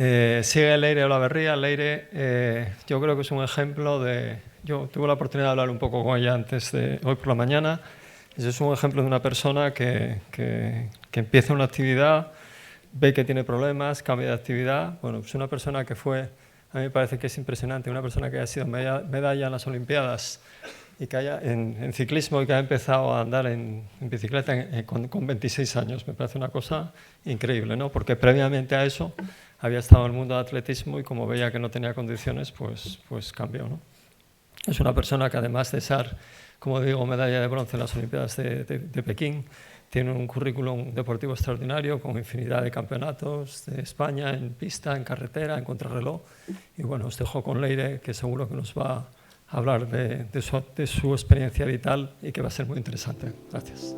Sigue Leire Olaverría. Leire, yo creo que es un ejemplo de... Yo tuve la oportunidad de hablar un poco con ella hoy por la mañana. Es un ejemplo de una persona que empieza una actividad, ve que tiene problemas, cambia de actividad. Bueno, es una persona que a mí me parece que es impresionante, una persona que haya sido medalla en las Olimpiadas y que haya en ciclismo y que haya empezado a andar en bicicleta con 26 años. Me parece una cosa increíble, ¿no? Porque previamente a eso había estado en el mundo del atletismo y como veía que no tenía condiciones, pues cambió, ¿no? Es una persona que además de ser, como digo, medalla de bronce en las Olimpiadas de Pekín, tiene un currículum deportivo extraordinario con infinidad de campeonatos de España en pista, en carretera, en contrarreloj. Y bueno, os dejo con Leire, que seguro que nos va a hablar de su experiencia vital y que va a ser muy interesante. Gracias.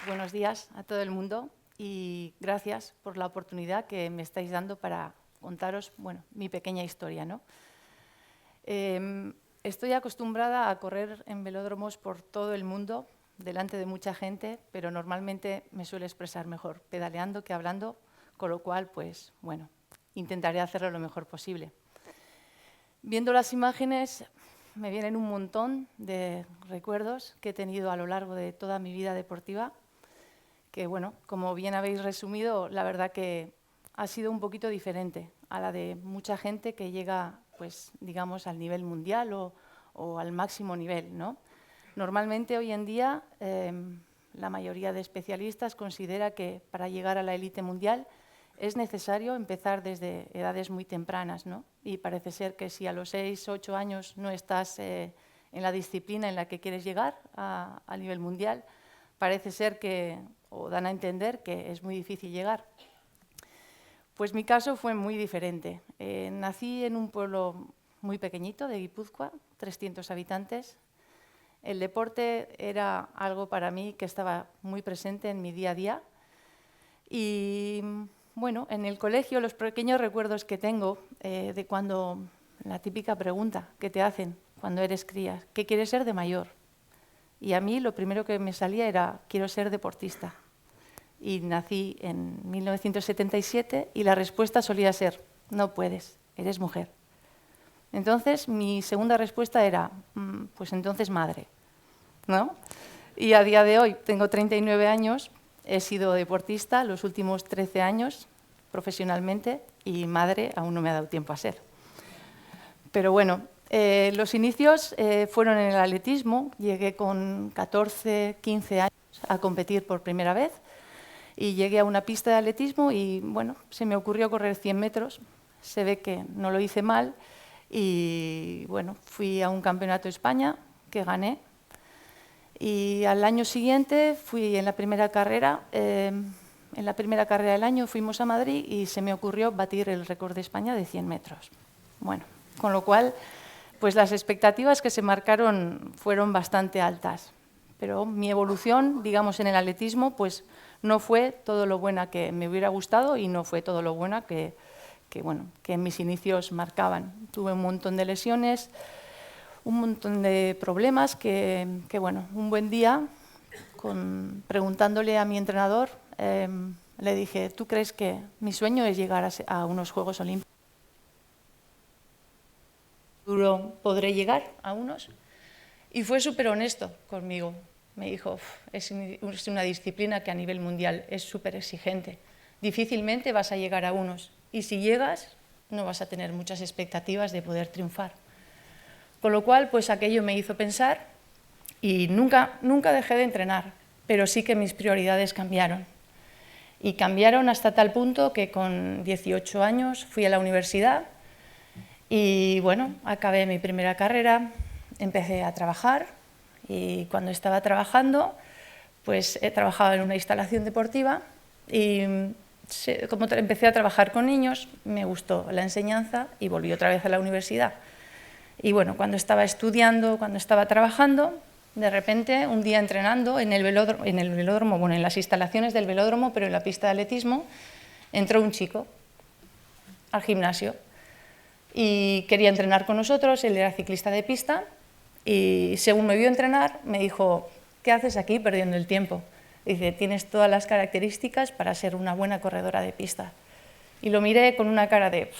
Buenos días a todo el mundo y gracias por la oportunidad que me estáis dando para contaros mi pequeña historia, ¿no? Estoy acostumbrada a correr en velódromos por todo el mundo, delante de mucha gente, pero normalmente me suele expresar mejor pedaleando que hablando, con lo cual, intentaré hacerlo lo mejor posible. Viendo las imágenes, me vienen un montón de recuerdos que he tenido a lo largo de toda mi vida deportiva, que, como bien habéis resumido, la verdad que ha sido un poquito diferente a la de mucha gente que llega, digamos, al nivel mundial o al máximo nivel, ¿no? Normalmente, hoy en día, la mayoría de especialistas considera que para llegar a la élite mundial es necesario empezar desde edades muy tempranas, ¿no? Y parece ser que si a los 6 o 8 años no estás en la disciplina en la que quieres llegar a nivel mundial, parece ser o dan a entender que es muy difícil llegar. Pues mi caso fue muy diferente. Nací en un pueblo muy pequeñito de Guipúzcoa, 300 habitantes. El deporte era algo para mí que estaba muy presente en mi día a día. Y en el colegio los pequeños recuerdos que tengo de cuando, la típica pregunta que te hacen cuando eres cría, ¿qué quieres ser de mayor? Y a mí lo primero que me salía era, quiero ser deportista. y nací en 1977 y la respuesta solía ser, no puedes, eres mujer. Entonces, mi segunda respuesta era, pues entonces madre, ¿no? Y a día de hoy tengo 39 años, he sido deportista los últimos 13 años profesionalmente y madre aún no me ha dado tiempo a ser. Pero bueno, los inicios fueron en el atletismo, llegué con 14, 15 años a competir por primera vez y llegué a una pista de atletismo y bueno, se me ocurrió correr 100 metros, se ve que no lo hice mal y bueno, fui a un campeonato de España que gané y al año siguiente fui en la primera carrera del año fuimos a Madrid y se me ocurrió batir el récord de España de 100 metros. Bueno, con lo cual, pues las expectativas que se marcaron fueron bastante altas. Pero mi evolución, digamos, en el atletismo, pues no fue todo lo buena que me hubiera gustado y no fue todo lo buena que en mis inicios marcaban. Tuve un montón de lesiones, un montón de problemas que bueno, un buen día, preguntándole a mi entrenador, le dije, ¿tú crees que mi sueño es llegar a unos Juegos Olímpicos? ¿Podré llegar a unos? Y fue súper honesto conmigo. Me dijo, es una disciplina que a nivel mundial es súper exigente. Difícilmente vas a llegar a unos. Y si llegas, no vas a tener muchas expectativas de poder triunfar. Con lo cual, pues aquello me hizo pensar y nunca dejé de entrenar, pero sí que mis prioridades cambiaron. Y cambiaron hasta tal punto que con 18 años fui a la universidad y bueno, acabé mi primera carrera, empecé a trabajar y cuando estaba trabajando, pues he trabajado en una instalación deportiva y como empecé a trabajar con niños, me gustó la enseñanza y volví otra vez a la universidad. Y bueno, cuando estaba estudiando, cuando estaba trabajando, de repente, un día entrenando en el velódromo, bueno, en las instalaciones del velódromo, pero en la pista de atletismo, entró un chico al gimnasio y quería entrenar con nosotros, él era ciclista de pista y según me vio entrenar me dijo, ¿qué haces aquí perdiendo el tiempo? Dice, tienes todas las características para ser una buena corredora de pista. Y lo miré con una cara de,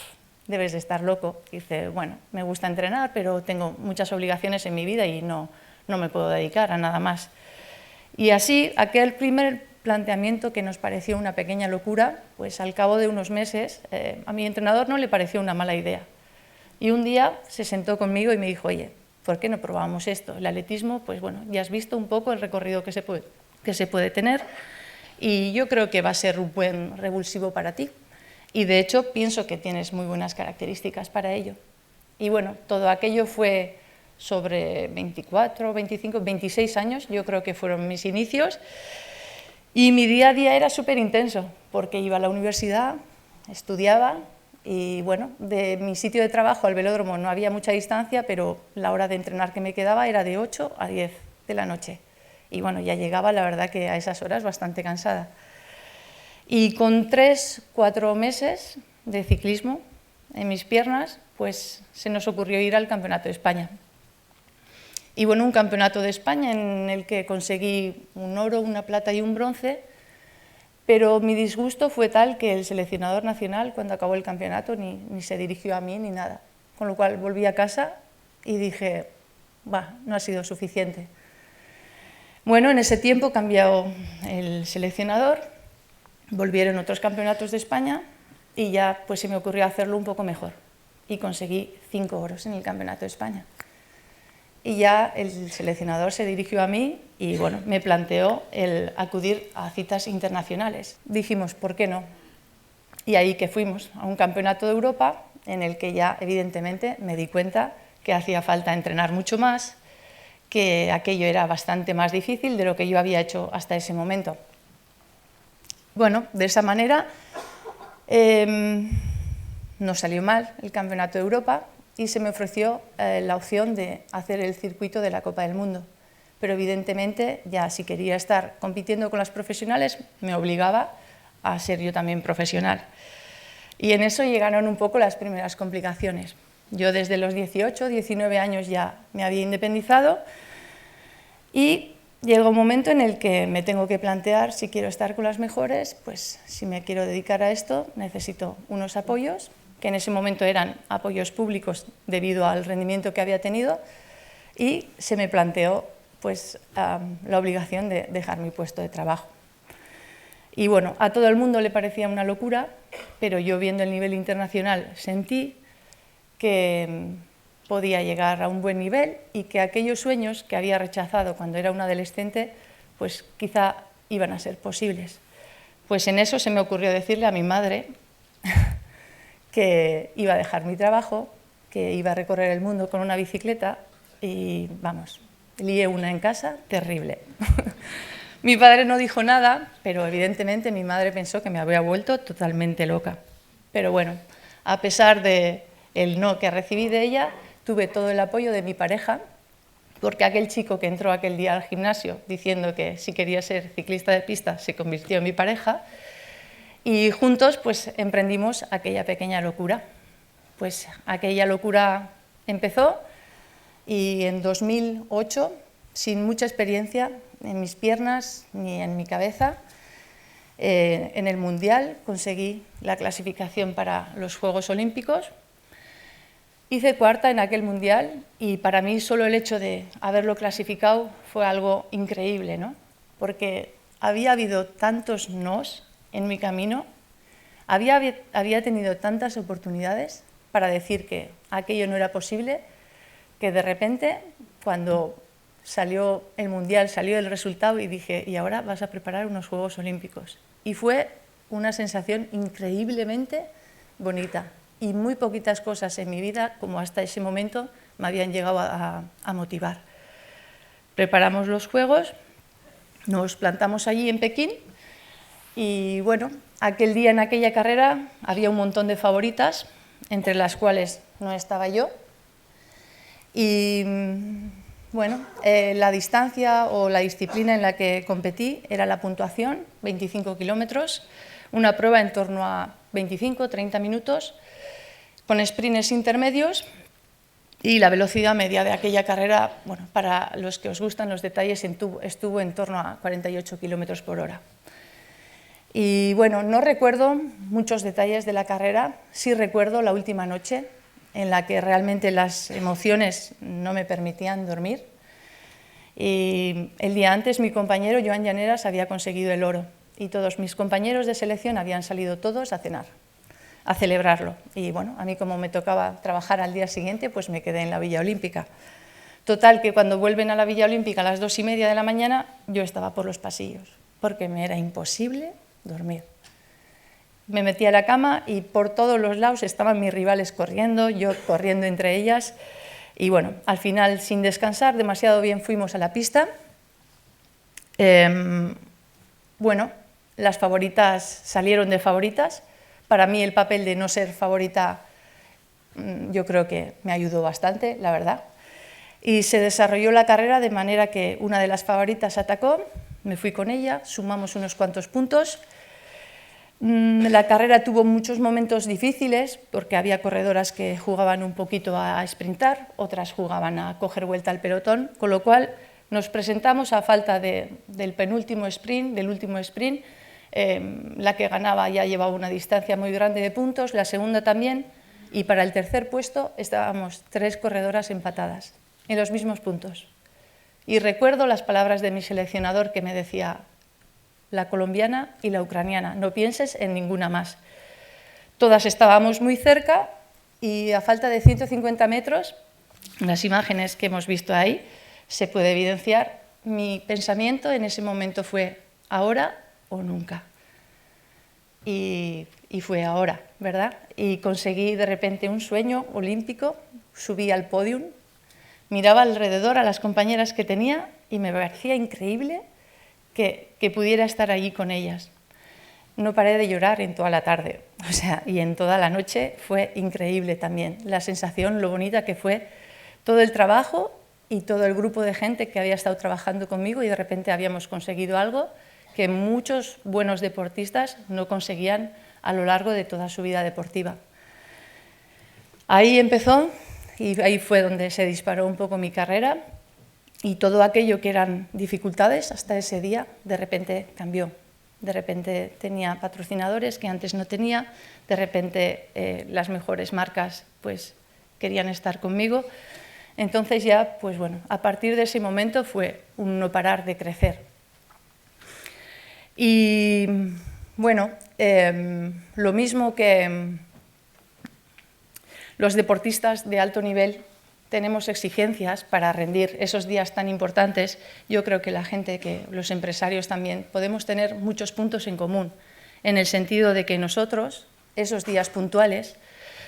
debes de estar loco. Dice, bueno, me gusta entrenar, pero tengo muchas obligaciones en mi vida y no me puedo dedicar a nada más. Y así, aquel primer planteamiento que nos pareció una pequeña locura, pues al cabo de unos meses a mi entrenador no le pareció una mala idea. Y un día se sentó conmigo y me dijo, oye, ¿por qué no probamos esto? El atletismo, pues bueno, ya has visto un poco el recorrido que se puede tener y yo creo que va a ser un buen revulsivo para ti. Y de hecho pienso que tienes muy buenas características para ello. Y bueno, todo aquello fue sobre 24, 25, 26 años, yo creo que fueron mis inicios. Y mi día a día era súper intenso, porque iba a la universidad, estudiaba y bueno, de mi sitio de trabajo al velódromo no había mucha distancia, pero la hora de entrenar que me quedaba era de 8 a 10 de la noche. Y bueno, ya llegaba, la verdad que a esas horas bastante cansada. Y con 3, 4 meses de ciclismo en mis piernas, pues se nos ocurrió ir al Campeonato de España. Y bueno, un Campeonato de España en el que conseguí un oro, una plata y un bronce, pero mi disgusto fue tal que el seleccionador nacional, cuando acabó el campeonato, ni se dirigió a mí ni nada. Con lo cual volví a casa y dije, no ha sido suficiente. Bueno, en ese tiempo cambió el seleccionador, volvieron otros campeonatos de España y ya pues se me ocurrió hacerlo un poco mejor. Y conseguí 5 oros en el Campeonato de España. Y ya el seleccionador se dirigió a mí y bueno, me planteó el acudir a citas internacionales. Dijimos, ¿por qué no? Y ahí que fuimos a un campeonato de Europa en el que ya evidentemente me di cuenta que hacía falta entrenar mucho más, que aquello era bastante más difícil de lo que yo había hecho hasta ese momento. Bueno, de esa manera nos salió mal el Campeonato de Europa y se me ofreció la opción de hacer el circuito de la Copa del Mundo. Pero evidentemente, ya si quería estar compitiendo con las profesionales, me obligaba a ser yo también profesional. Y en eso llegaron un poco las primeras complicaciones. Yo desde los 18, 19 años ya me había independizado y llega un momento en el que me tengo que plantear si quiero estar con las mejores, pues si me quiero dedicar a esto necesito unos apoyos, que en ese momento eran apoyos públicos debido al rendimiento que había tenido, y se me planteó pues, la obligación de dejar mi puesto de trabajo. Y bueno, a todo el mundo le parecía una locura, pero yo viendo el nivel internacional sentí que podía llegar a un buen nivel y que aquellos sueños que había rechazado cuando era una adolescente, pues quizá iban a ser posibles. Pues en eso se me ocurrió decirle a mi madre que iba a dejar mi trabajo, que iba a recorrer el mundo con una bicicleta y, vamos, lié una en casa terrible. Mi padre no dijo nada, pero evidentemente mi madre pensó que me había vuelto totalmente loca. Pero bueno, a pesar del no que recibí de ella, tuve todo el apoyo de mi pareja, porque aquel chico que entró aquel día al gimnasio diciendo que si quería ser ciclista de pista se convirtió en mi pareja, y juntos pues emprendimos aquella pequeña locura. Pues aquella locura empezó y en 2008, sin mucha experiencia en mis piernas ni en mi cabeza, en el Mundial conseguí la clasificación para los Juegos Olímpicos. Hice cuarta en aquel Mundial y para mí solo el hecho de haberlo clasificado fue algo increíble, ¿no? Porque había habido tantos nos en mi camino, había tenido tantas oportunidades para decir que aquello no era posible, que de repente, cuando salió el Mundial, salió el resultado y dije, y ahora vas a preparar unos Juegos Olímpicos. Y fue una sensación increíblemente bonita. Y muy poquitas cosas en mi vida, como hasta ese momento, me habían llegado a motivar. Preparamos los Juegos, nos plantamos allí en Pekín y bueno, aquel día en aquella carrera había un montón de favoritas, entre las cuales no estaba yo. Y bueno, la distancia o la disciplina en la que competí era la puntuación, 25 kilómetros, una prueba en torno a 25-30 minutos, con sprints intermedios, y la velocidad media de aquella carrera, bueno, para los que os gustan los detalles, estuvo en torno a 48 kilómetros por hora. Y bueno, no recuerdo muchos detalles de la carrera, sí recuerdo la última noche en la que realmente las emociones no me permitían dormir. Y el día antes mi compañero Joan Llaneras había conseguido el oro y todos mis compañeros de selección habían salido todos a cenar, a celebrarlo. Y bueno, a mí como me tocaba trabajar al día siguiente, pues me quedé en la Villa Olímpica. Total, que cuando vuelven a la Villa Olímpica a las 2:30 de la mañana, yo estaba por los pasillos, porque me era imposible dormir. Me metí a la cama y por todos los lados estaban mis rivales corriendo, yo corriendo entre ellas. Y bueno, al final, sin descansar demasiado bien, fuimos a la pista. Bueno, las favoritas salieron de favoritas. Para mí el papel de no ser favorita yo creo que me ayudó bastante, la verdad. Y se desarrolló la carrera de manera que una de las favoritas atacó, me fui con ella, sumamos unos cuantos puntos. La carrera tuvo muchos momentos difíciles porque había corredoras que jugaban un poquito a sprintar, otras jugaban a coger vuelta al pelotón, con lo cual nos presentamos a falta del penúltimo sprint, del último sprint. La que ganaba ya llevaba una distancia muy grande de puntos, la segunda también, y para el tercer puesto estábamos 3 corredoras empatadas, en los mismos puntos. Y recuerdo las palabras de mi seleccionador que me decía: la colombiana y la ucraniana, no pienses en ninguna más. Todas estábamos muy cerca y a falta de 150 metros, en las imágenes que hemos visto ahí, se puede evidenciar, mi pensamiento en ese momento fue ahora o nunca. Y fue ahora, ¿verdad? Y conseguí de repente un sueño olímpico, subí al podium, miraba alrededor a las compañeras que tenía y me parecía increíble que pudiera estar allí con ellas. No paré de llorar en toda la tarde, o sea, y en toda la noche fue increíble también. La sensación, lo bonita que fue todo el trabajo y todo el grupo de gente que había estado trabajando conmigo y de repente habíamos conseguido algo que muchos buenos deportistas no conseguían a lo largo de toda su vida deportiva. Ahí empezó y ahí fue donde se disparó un poco mi carrera. Y todo aquello que eran dificultades hasta ese día, de repente cambió. De repente tenía patrocinadores que antes no tenía, de repente las mejores marcas pues, querían estar conmigo. Entonces ya, pues bueno, a partir de ese momento fue un no parar de crecer. Y bueno, lo mismo que los deportistas de alto nivel tenemos exigencias para rendir esos días tan importantes, yo creo que la gente, que los empresarios también, podemos tener muchos puntos en común, en el sentido de que nosotros, esos días puntuales,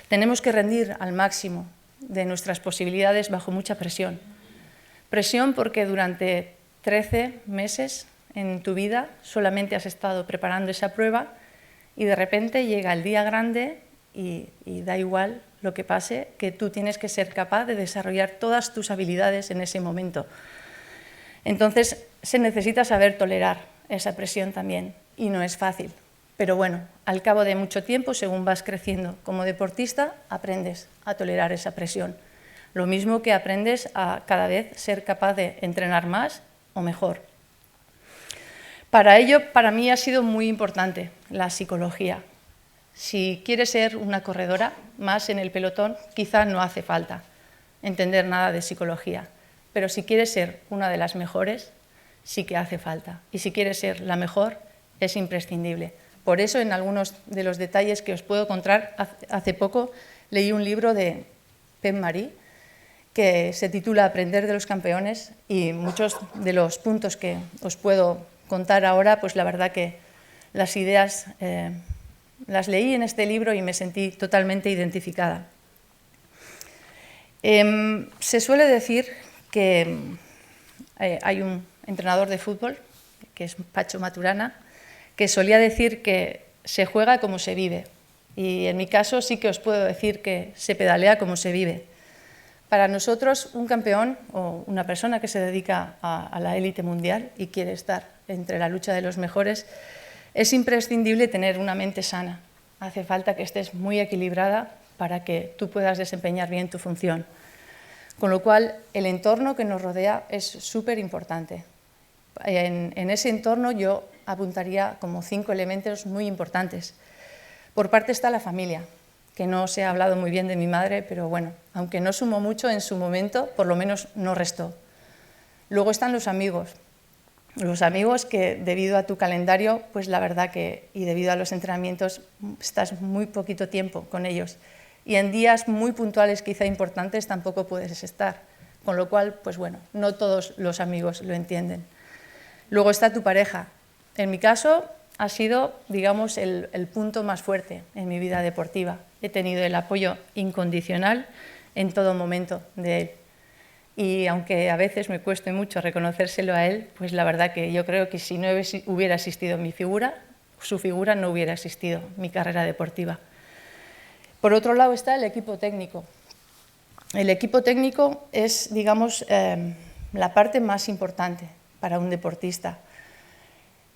tenemos que rendir al máximo de nuestras posibilidades bajo mucha presión. Presión porque durante 13 meses en tu vida solamente has estado preparando esa prueba y de repente llega el día grande y da igual lo que pase, que tú tienes que ser capaz de desarrollar todas tus habilidades en ese momento. Entonces, se necesita saber tolerar esa presión también, y no es fácil. Pero bueno, al cabo de mucho tiempo, según vas creciendo como deportista, aprendes a tolerar esa presión. Lo mismo que aprendes a cada vez ser capaz de entrenar más o mejor. Para ello, para mí ha sido muy importante la psicología. Si quieres ser una corredora más en el pelotón, quizá no hace falta entender nada de psicología, pero si quieres ser una de las mejores, sí que hace falta. Y si quieres ser la mejor, es imprescindible. Por eso, en algunos de los detalles que os puedo contar, hace poco leí un libro de Pep Marí que se titula Aprender de los campeones, y muchos de los puntos que os puedo contar ahora, pues la verdad que las ideas las leí en este libro y me sentí totalmente identificada. Se suele decir que hay un entrenador de fútbol, que es Pacho Maturana, que solía decir que se juega como se vive. Y en mi caso sí que os puedo decir que se pedalea como se vive. Para nosotros, un campeón o una persona que se dedica a la élite mundial y quiere estar entre la lucha de los mejores, es imprescindible tener una mente sana. Hace falta que estés muy equilibrada para que tú puedas desempeñar bien tu función. Con lo cual, el entorno que nos rodea es súper importante. En ese entorno yo apuntaría como 5 elementos muy importantes. Por parte está la familia, que no se ha hablado muy bien de mi madre, pero bueno, aunque no sumó mucho en su momento, por lo menos no restó. Luego están los amigos que debido a tu calendario, pues la verdad que, y debido a los entrenamientos, estás muy poquito tiempo con ellos. Y en días muy puntuales, quizá importantes, tampoco puedes estar. Con lo cual, pues bueno, no todos los amigos lo entienden. Luego está tu pareja. En mi caso, ha sido, digamos, el punto más fuerte en mi vida deportiva. He tenido el apoyo incondicional en todo momento de él. Y aunque a veces me cueste mucho reconocérselo a él, pues la verdad que yo creo que si no hubiera existido mi figura, su figura, no hubiera existido mi carrera deportiva. Por otro lado está el equipo técnico. El equipo técnico es, digamos, la parte más importante para un deportista.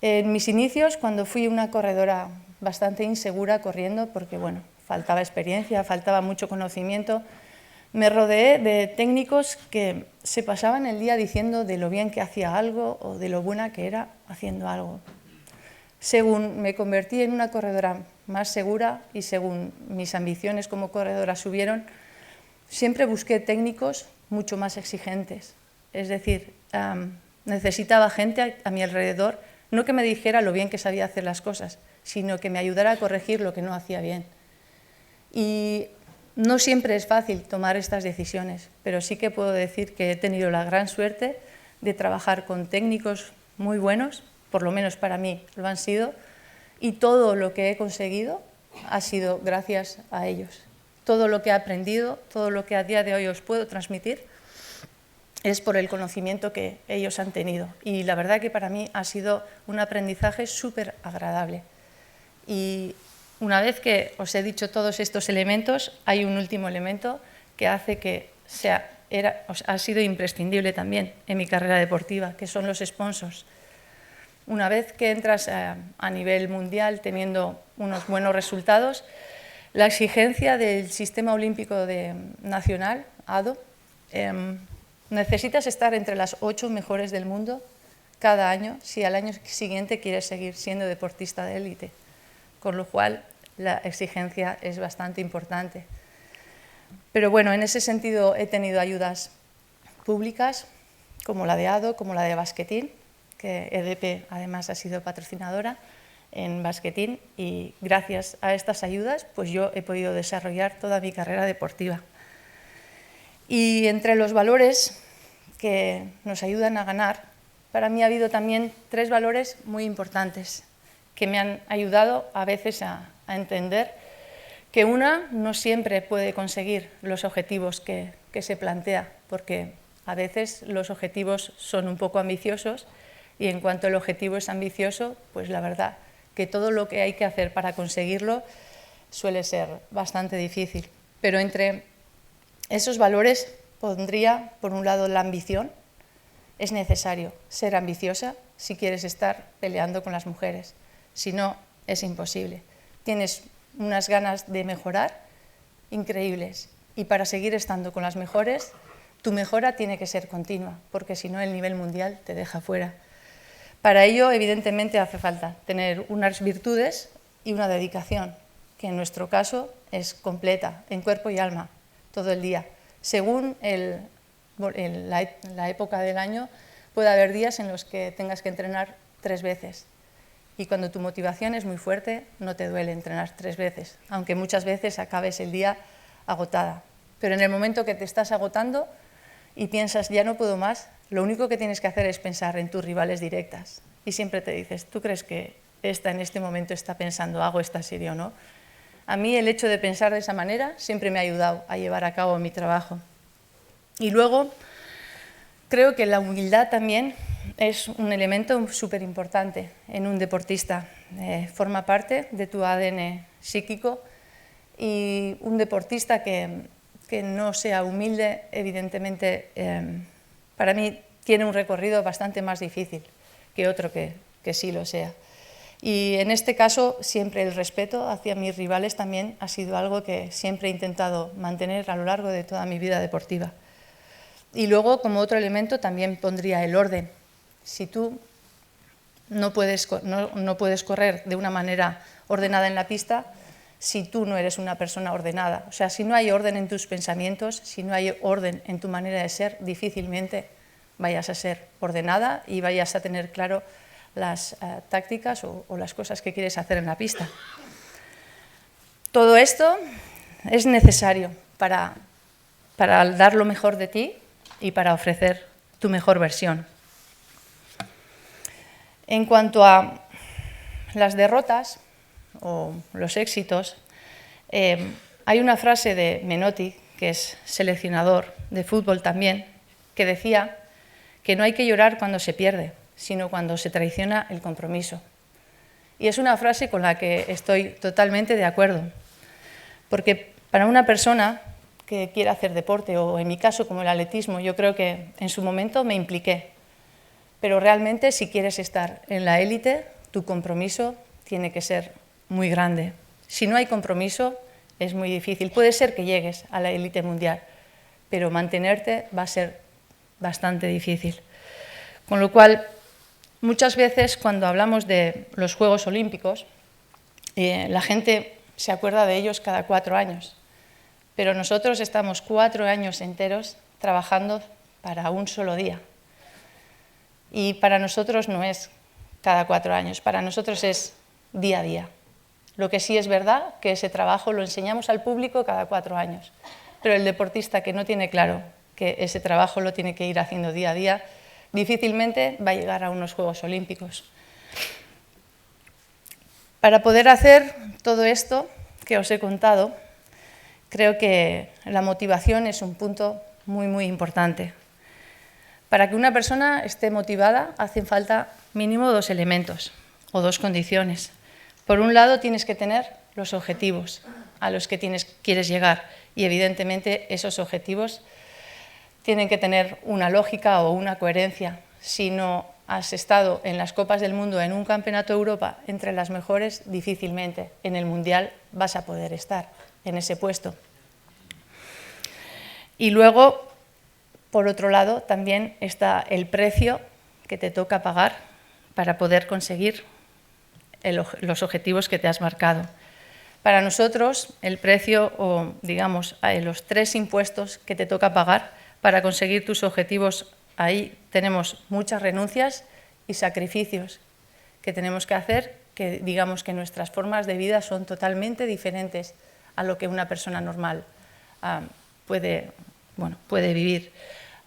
En mis inicios, cuando fui una corredora bastante insegura corriendo, porque bueno, faltaba experiencia, faltaba mucho conocimiento, me rodeé de técnicos que se pasaban el día diciendo de lo bien que hacía algo o de lo buena que era haciendo algo. Según me convertí en una corredora más segura y según mis ambiciones como corredora subieron, siempre busqué técnicos mucho más exigentes. Es decir, necesitaba gente a mi alrededor, no que me dijera lo bien que sabía hacer las cosas, sino que me ayudara a corregir lo que no hacía bien. Y no siempre es fácil tomar estas decisiones, pero sí que puedo decir que he tenido la gran suerte de trabajar con técnicos muy buenos, por lo menos para mí lo han sido, y todo lo que he conseguido ha sido gracias a ellos. Todo lo que he aprendido, todo lo que a día de hoy os puedo transmitir, es por el conocimiento que ellos han tenido. Y la verdad que para mí ha sido un aprendizaje súper agradable. Y una vez que os he dicho todos estos elementos, hay un último elemento que hace que ha sido imprescindible también en mi carrera deportiva, que son los sponsors. Una vez que entras a nivel mundial teniendo unos buenos resultados, la exigencia del Sistema Olímpico Nacional, ADO, Necesitas estar entre las 8 mejores del mundo cada año si al año siguiente quieres seguir siendo deportista de élite, con lo cual la exigencia es bastante importante. Pero bueno, en ese sentido he tenido ayudas públicas, como la de ADO, como la de Basquetín, que EDP además ha sido patrocinadora en Basquetín, y gracias a estas ayudas pues yo he podido desarrollar toda mi carrera deportiva. Y entre los valores que nos ayudan a ganar, para mí ha habido también 3 valores muy importantes que me han ayudado a veces a entender que una no siempre puede conseguir los objetivos que se plantea, porque a veces los objetivos son un poco ambiciosos y en cuanto el objetivo es ambicioso, pues la verdad que todo lo que hay que hacer para conseguirlo suele ser bastante difícil. Pero entre esos valores pondría, por un lado, la ambición. Es necesario ser ambiciosa si quieres estar peleando con las mujeres, si no, es imposible. Tienes unas ganas de mejorar increíbles y para seguir estando con las mejores, tu mejora tiene que ser continua, porque si no el nivel mundial te deja fuera. Para ello, evidentemente, hace falta tener unas virtudes y una dedicación, que en nuestro caso es completa, en cuerpo y alma, todo el día. Según la época del año, puede haber días en los que tengas que entrenar 3 veces. Y cuando tu motivación es muy fuerte, no te duele entrenar 3 veces, aunque muchas veces acabes el día agotada. Pero en el momento que te estás agotando y piensas, ya no puedo más, lo único que tienes que hacer es pensar en tus rivales directas. Y siempre te dices, ¿tú crees que esta en este momento está pensando, hago esta serie o no? A mí el hecho de pensar de esa manera siempre me ha ayudado a llevar a cabo mi trabajo. Y luego, creo que la humildad también es un elemento súper importante en un deportista. Forma parte de tu ADN psíquico y un deportista que no sea humilde, evidentemente, para mí tiene un recorrido bastante más difícil que otro que sí lo sea. Y en este caso, siempre el respeto hacia mis rivales también ha sido algo que siempre he intentado mantener a lo largo de toda mi vida deportiva. Y luego, como otro elemento, también pondría el orden. Si tú no puedes correr de una manera ordenada en la pista, si tú no eres una persona ordenada. O sea, si no hay orden en tus pensamientos, si no hay orden en tu manera de ser, difícilmente vayas a ser ordenada y vayas a tener claro las tácticas o las cosas que quieres hacer en la pista. Todo esto es necesario para dar lo mejor de ti y para ofrecer tu mejor versión. En cuanto a las derrotas o los éxitos, hay una frase de Menotti, que es seleccionador de fútbol también, que decía que no hay que llorar cuando se pierde, sino cuando se traiciona el compromiso. Y es una frase con la que estoy totalmente de acuerdo, porque para una persona que quiera hacer deporte, o en mi caso como el atletismo, yo creo que en su momento me impliqué, pero realmente si quieres estar en la élite, tu compromiso tiene que ser muy grande. Si no hay compromiso, es muy difícil. Puede ser que llegues a la élite mundial, pero mantenerte va a ser bastante difícil. Con lo cual, muchas veces cuando hablamos de los Juegos Olímpicos, la gente se acuerda de ellos cada 4 años, pero nosotros estamos 4 años enteros trabajando para un solo día. Y para nosotros no es cada 4 años, para nosotros es día a día. Lo que sí es verdad que ese trabajo lo enseñamos al público cada 4 años, pero el deportista que no tiene claro que ese trabajo lo tiene que ir haciendo día a día, difícilmente va a llegar a unos Juegos Olímpicos. Para poder hacer todo esto que os he contado, creo que la motivación es un punto muy, muy importante. Para que una persona esté motivada hacen falta mínimo 2 elementos o 2 condiciones. Por un lado, tienes que tener los objetivos a los que quieres llegar y evidentemente esos objetivos tienen que tener una lógica o una coherencia. Si no has estado en las Copas del Mundo, en un Campeonato de Europa entre las mejores, difícilmente en el Mundial vas a poder estar en ese puesto. Y luego, por otro lado, también está el precio que te toca pagar para poder conseguir los objetivos que te has marcado. Para nosotros, el precio, o digamos, los 3 impuestos que te toca pagar para conseguir tus objetivos, ahí tenemos muchas renuncias y sacrificios que tenemos que hacer, que digamos que nuestras formas de vida son totalmente diferentes a lo que una persona normal puede vivir.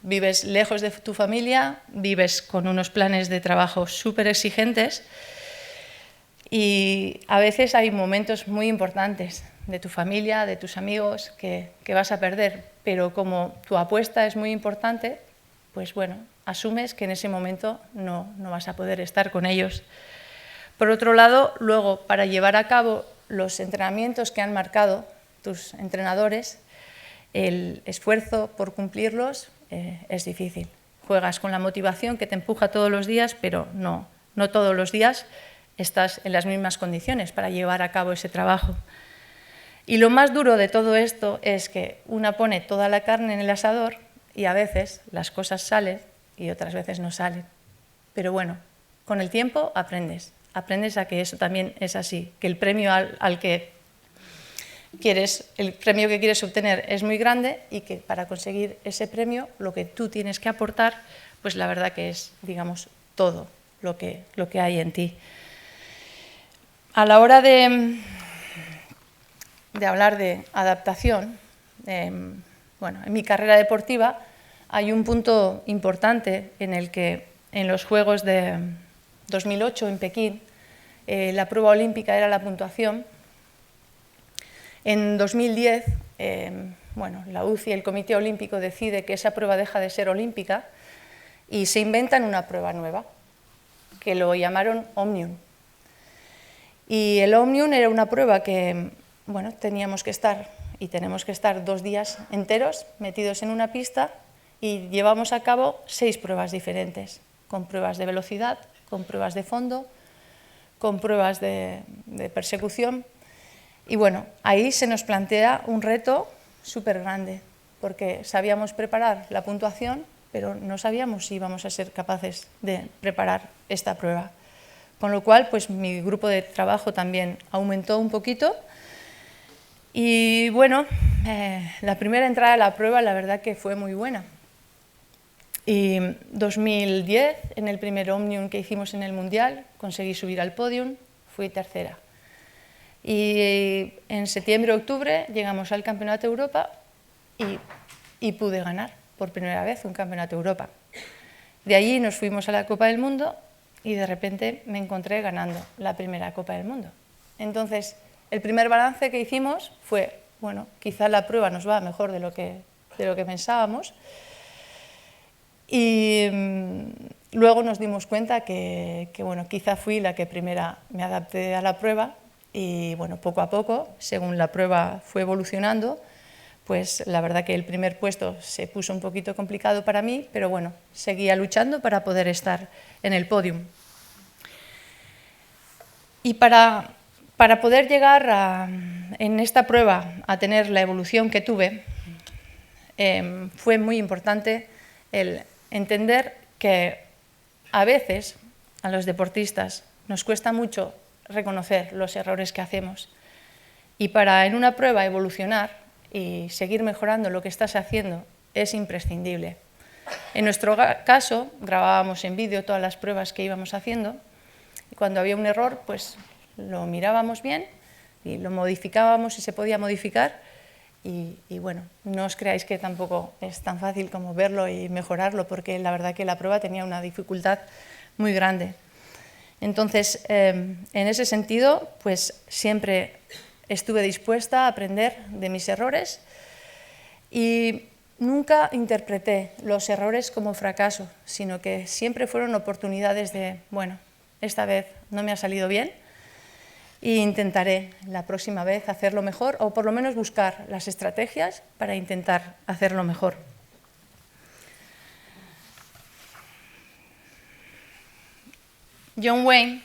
Vives lejos de tu familia, vives con unos planes de trabajo súper exigentes y a veces hay momentos muy importantes de tu familia, de tus amigos, que vas a perder, pero como tu apuesta es muy importante, pues bueno, asumes que en ese momento no vas a poder estar con ellos. Por otro lado, luego, para llevar a cabo los entrenamientos que han marcado tus entrenadores, el esfuerzo por cumplirlos es difícil. Juegas con la motivación que te empuja todos los días, pero no todos los días estás en las mismas condiciones para llevar a cabo ese trabajo. Y lo más duro de todo esto es que una pone toda la carne en el asador y a veces las cosas salen y otras veces no salen. Pero bueno, con el tiempo aprendes a que eso también es así, que el premio que quieres obtener es muy grande y que para conseguir ese premio lo que tú tienes que aportar, pues la verdad que es, digamos, todo lo que hay en ti. A la hora de hablar de adaptación, en mi carrera deportiva hay un punto importante en el que en los Juegos de 2008 en Pekín, la prueba olímpica era la puntuación. En 2010, la UCI, el Comité Olímpico, decide que esa prueba deja de ser olímpica y se inventan una prueba nueva, que lo llamaron Omnium. Y el Omnium era una prueba que teníamos que estar 2 días enteros metidos en una pista y llevamos a cabo 6 pruebas diferentes, con pruebas de velocidad, con pruebas de fondo, con pruebas de persecución. Y bueno, ahí se nos plantea un reto súper grande, porque sabíamos preparar la puntuación, pero no sabíamos si íbamos a ser capaces de preparar esta prueba. Con lo cual, pues mi grupo de trabajo también aumentó un poquito. Y bueno, la primera entrada a la prueba la verdad que fue muy buena. Y 2010, en el primer Omnium que hicimos en el Mundial, conseguí subir al podium, fui tercera. Y en septiembre-octubre llegamos al Campeonato de Europa y pude ganar por primera vez un Campeonato de Europa. De allí nos fuimos a la Copa del Mundo y de repente me encontré ganando la primera Copa del Mundo. Entonces, el primer balance que hicimos fue, quizá la prueba nos va mejor de lo que pensábamos. Y luego nos dimos cuenta que quizá fui la que primera me adapté a la prueba y poco a poco, según la prueba fue evolucionando, pues la verdad que el primer puesto se puso un poquito complicado para mí, pero seguía luchando para poder estar en el podium. Y para poder llegar en esta prueba a tener la evolución que tuve, fue muy importante el entender que a veces a los deportistas nos cuesta mucho reconocer los errores que hacemos y para en una prueba evolucionar y seguir mejorando lo que estás haciendo es imprescindible. En nuestro caso grabábamos en vídeo todas las pruebas que íbamos haciendo y cuando había un error pues lo mirábamos bien y lo modificábamos si se podía modificar. Y no os creáis que tampoco es tan fácil como verlo y mejorarlo, porque la verdad que la prueba tenía una dificultad muy grande. Entonces, en ese sentido, pues siempre estuve dispuesta a aprender de mis errores y nunca interpreté los errores como fracaso, sino que siempre fueron oportunidades de, esta vez no me ha salido bien, e intentaré la próxima vez hacerlo mejor o por lo menos buscar las estrategias para intentar hacerlo mejor. John Wayne,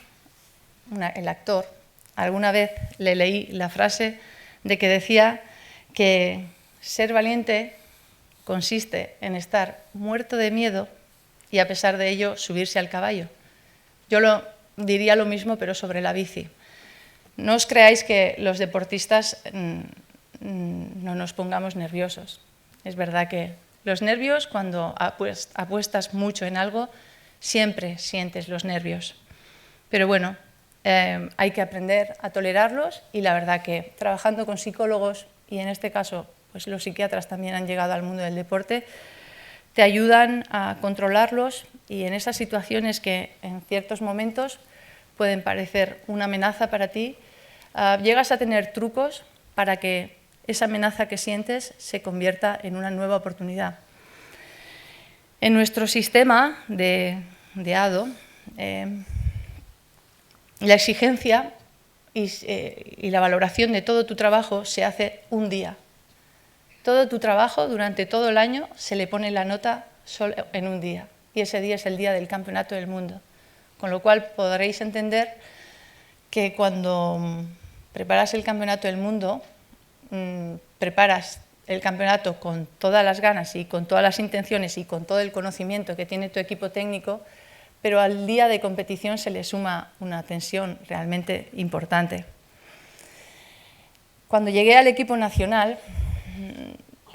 el actor, alguna vez le leí la frase de que decía que ser valiente consiste en estar muerto de miedo y a pesar de ello subirse al caballo. Yo diría lo mismo pero sobre la bici. No os creáis que los deportistas no nos pongamos nerviosos. Es verdad que los nervios, cuando apuestas mucho en algo, siempre sientes los nervios. Pero bueno, hay que aprender a tolerarlos y la verdad que trabajando con psicólogos, y en este caso pues los psiquiatras también han llegado al mundo del deporte, te ayudan a controlarlos y en esas situaciones que en ciertos momentos pueden parecer una amenaza para ti, llegas a tener trucos para que esa amenaza que sientes se convierta en una nueva oportunidad. En nuestro sistema de ADO, la exigencia y la valoración de todo tu trabajo se hace un día. Todo tu trabajo durante todo el año se le pone la nota solo en un día y ese día es el día del Campeonato del Mundo. Con lo cual podréis entender que cuando preparas el Campeonato del Mundo, preparas el campeonato con todas las ganas y con todas las intenciones y con todo el conocimiento que tiene tu equipo técnico, pero al día de competición se le suma una tensión realmente importante. Cuando llegué al equipo nacional,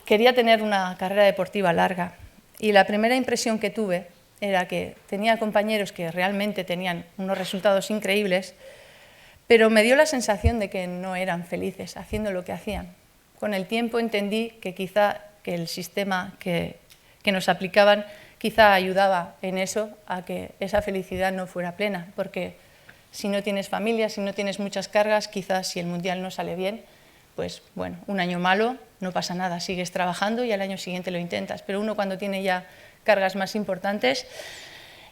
quería tener una carrera deportiva larga y la primera impresión que tuve era que tenía compañeros que realmente tenían unos resultados increíbles, pero me dio la sensación de que no eran felices haciendo lo que hacían. Con el tiempo entendí que quizá que el sistema que nos aplicaban quizá ayudaba en eso, a que esa felicidad no fuera plena, porque si no tienes familia, si no tienes muchas cargas, quizás si el Mundial no sale bien, pues bueno, un año malo, no pasa nada, sigues trabajando y al año siguiente lo intentas, pero uno cuando tiene ya cargas más importantes,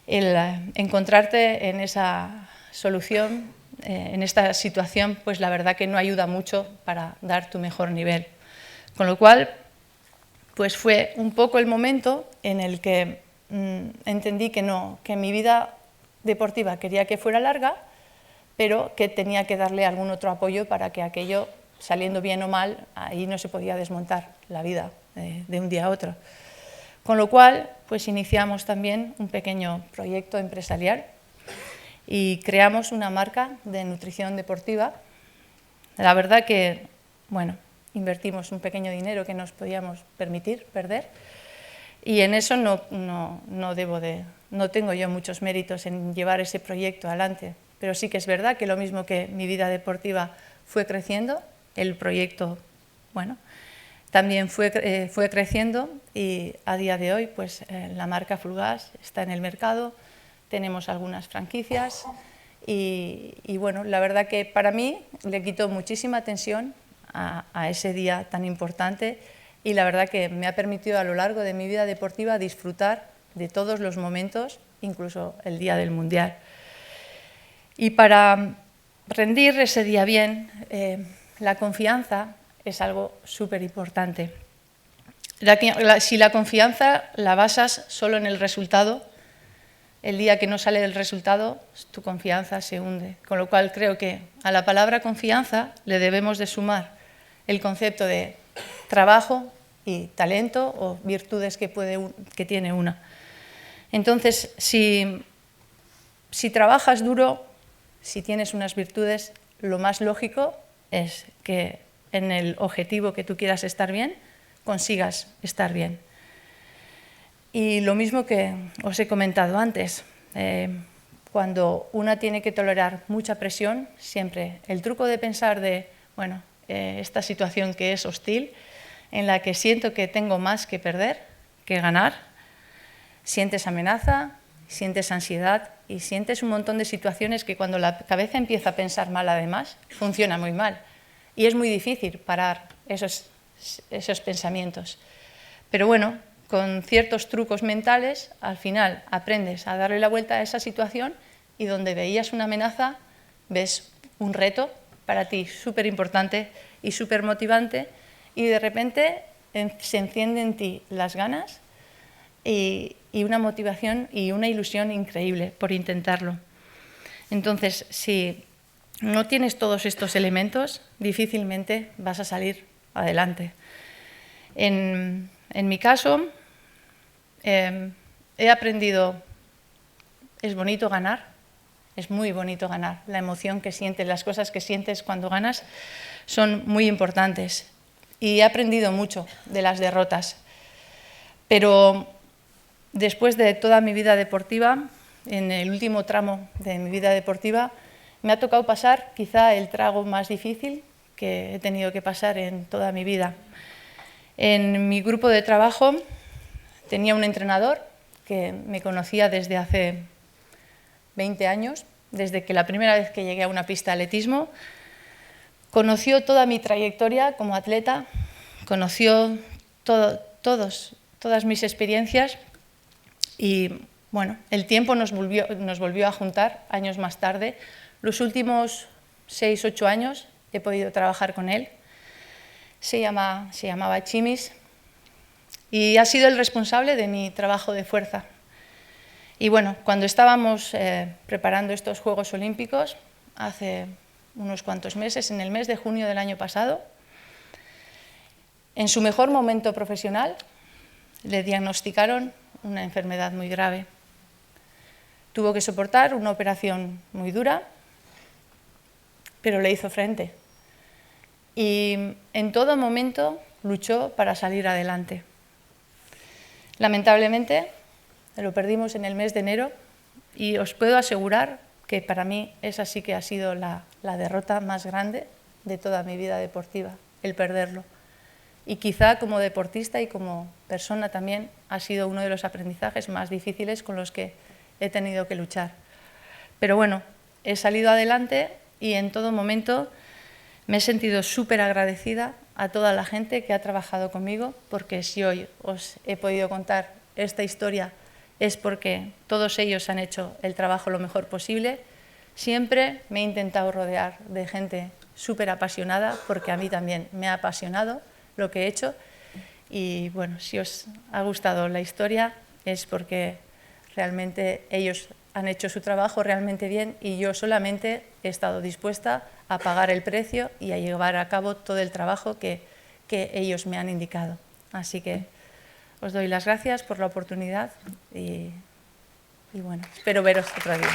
el encontrarte en esa solución, en esta situación, pues la verdad que no ayuda mucho para dar tu mejor nivel. Con lo cual, pues fue un poco el momento en el que entendí que no, que mi vida deportiva quería que fuera larga, pero que tenía que darle algún otro apoyo para que aquello, saliendo bien o mal, ahí no se podía desmontar la vida de un día a otro. Con lo cual, pues iniciamos también un pequeño proyecto empresarial y creamos una marca de nutrición deportiva. La verdad que, bueno, invertimos un pequeño dinero que nos podíamos permitir perder y en eso no tengo yo muchos méritos en llevar ese proyecto adelante, pero sí que es verdad que lo mismo que mi vida deportiva fue creciendo, el proyecto, bueno, también fue creciendo y a día de hoy pues la marca Fulgas está en el mercado, tenemos algunas franquicias y bueno, la verdad que para mí le quitó muchísima tensión a ese día tan importante y la verdad que me ha permitido a lo largo de mi vida deportiva disfrutar de todos los momentos, incluso el día del Mundial. Y para rendir ese día bien, la confianza es algo súper importante. Si la confianza la basas solo en el resultado, el día que no sale el resultado, tu confianza se hunde. Con lo cual creo que a la palabra confianza le debemos de sumar el concepto de trabajo y talento o virtudes que tiene una. Entonces, si trabajas duro, si tienes unas virtudes, lo más lógico es que en el objetivo que tú quieras estar bien, consigas estar bien. Y lo mismo que os he comentado antes, cuando una tiene que tolerar mucha presión, siempre el truco de pensar de, bueno, esta situación que es hostil, en la que siento que tengo más que perder que ganar, sientes amenaza, sientes ansiedad y sientes un montón de situaciones que cuando la cabeza empieza a pensar mal además, funciona muy mal. Y es muy difícil parar esos pensamientos. Pero bueno, con ciertos trucos mentales, al final aprendes a darle la vuelta a esa situación y donde veías una amenaza, ves un reto para ti súper importante y súper motivante y de repente se encienden en ti las ganas y una motivación y una ilusión increíble por intentarlo. Entonces, si no tienes todos estos elementos, difícilmente vas a salir adelante. En En mi caso, he aprendido, es bonito ganar, es muy bonito ganar. La emoción que sientes, las cosas que sientes cuando ganas son muy importantes. Y he aprendido mucho de las derrotas. Pero después de toda mi vida deportiva, en el último tramo de mi vida deportiva, me ha tocado pasar quizá el trago más difícil que he tenido que pasar en toda mi vida. En mi grupo de trabajo tenía un entrenador que me conocía desde hace 20 años, desde que la primera vez que llegué a una pista de atletismo, conoció toda mi trayectoria como atleta, conoció todas mis experiencias y bueno, el tiempo nos volvió a juntar años más tarde. Los últimos 6 u 8 años he podido trabajar con él. Se llamaba Chimis y ha sido el responsable de mi trabajo de fuerza. Y bueno, cuando estábamos preparando estos Juegos Olímpicos, hace unos cuantos meses, en el mes de junio del año pasado, en su mejor momento profesional, le diagnosticaron una enfermedad muy grave. Tuvo que soportar una operación muy dura, pero le hizo frente. Y en todo momento luchó para salir adelante. Lamentablemente, lo perdimos en el mes de enero y os puedo asegurar que para mí esa sí que ha sido la derrota más grande de toda mi vida deportiva, el perderlo. Y quizá como deportista y como persona también ha sido uno de los aprendizajes más difíciles con los que he tenido que luchar. Pero bueno, he salido adelante y en todo momento me he sentido súper agradecida a toda la gente que ha trabajado conmigo, porque si hoy os he podido contar esta historia es porque todos ellos han hecho el trabajo lo mejor posible. Siempre me he intentado rodear de gente súper apasionada, porque a mí también me ha apasionado lo que he hecho. Y bueno, si os ha gustado la historia es porque realmente ellos han hecho su trabajo realmente bien y yo solamente he estado dispuesta a pagar el precio y a llevar a cabo todo el trabajo que ellos me han indicado. Así que os doy las gracias por la oportunidad y bueno, espero veros otro día.